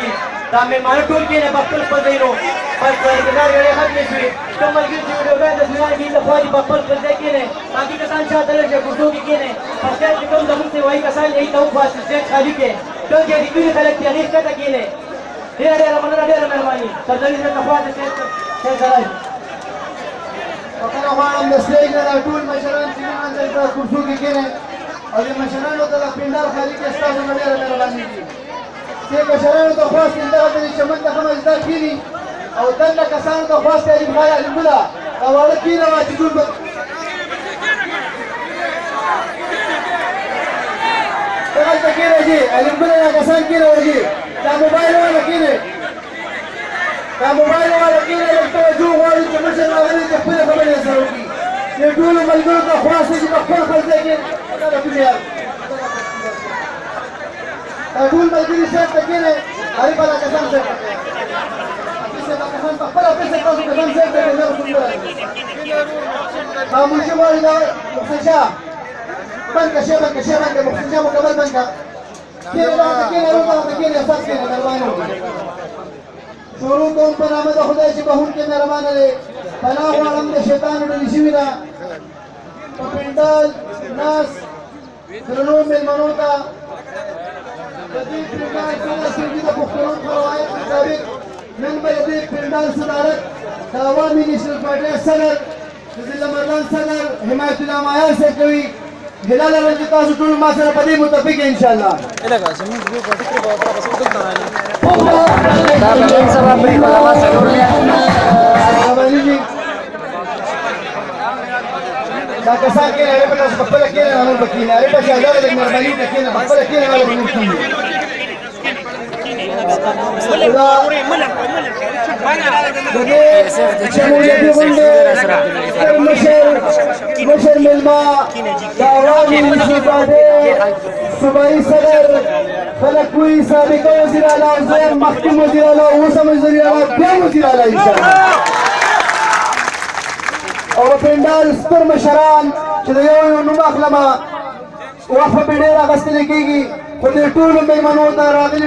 شي دا مېلمانه ټول کېنئ په خپل خپل ځایونو بس انتظار وړۍ ختمې شوې کوم ملګري چې ویډیوګان د سنان دي لخوا دي په خپل خپل ځای کېنئ باقي کسان شاته لږ کوڅو کې کېنئ په سټیج کې کوم زموږ سیوایي کسان دي هغوی ته وباسئ سټیج خالي کړئ کوم چې د کلي خلک دي هغې ښکته کېنئ ډېره ډېره مننه ډېره مهرباني سرداري صاحب لخوا د سټیج ته راشي وکړه غواړم د سټیج نه دا ټول مشران چې نن دلته کرسو کې کېنئ او د مشرانو ته د پنډال خالي کې ستاسو نه ډېره مهرباني دي چې مشرانو ته خواست دی دغه د چمن ته ښه مزدار کېني او دنده کسانو ته خواست دی علي خان علي ګله دا واړه کېنوه چې ټول دغلته کېنئ جي علي ګله دا کسان کېنوه جي دا موبایل والا کېنئ دا موبایل والا کېنئ لږ توجه غواړي چې مشر راغلی چې خپلې خبرې سره وکړي دې ټولو ملګرو ته خواست دی چې په خپل خپل ځای کې دا کوم یار دا ټول ملګري صاحب ته کېنئ غریب والا کسان صاحب ته خپله پیسې تاسو کسان صاحب ته خاموشي غواړي دا محسن شاه بند که شی بند که شی بند که محسن شاه مکمل بند که کېنئ دغلته کېنئ دغلته کېنئ استاد کېنئ مهرباني وکړئ شروع کوم په نامه د خدای چې بخښونکی مهربانه دی پناه غواړم د شیطان ډلې شوي ده په پنډال ناست درنو مېلمنو ته د دې پنډال ټوله سلګي د پښتنو په روایت مطابق نن به د دې پنډال صدارت د عوامي نیشنل پارټۍ صدر د ضلع مردان صدر حمایت الله مایار صاحب کوي هلال رنج تاسو ټول ما سره په دې متفق انشاءالله دا کسان کېنئ هغې به تاسو په خپله کېنئ نور به کېنئ هغې به شهزاده د مهرباني ته کېنئ په خپله کېنئ هغه به نور کېنئ د دې جمهوریتي غونډې مشر مېلمه د عوامي نیشنل پارټۍ صوبایي صدر خلک وایي سابقه وزیر اعلی زه مخکې وزیر اعلی اوسم وزیر اعلی بیا وزیر اعلی انشاءالله او په پنډال ستر مشران چې د یو یو نوم اخلمه وخت به ډېر اخیستلی کېږي خو دې ټولو مېلمنو ته راغلي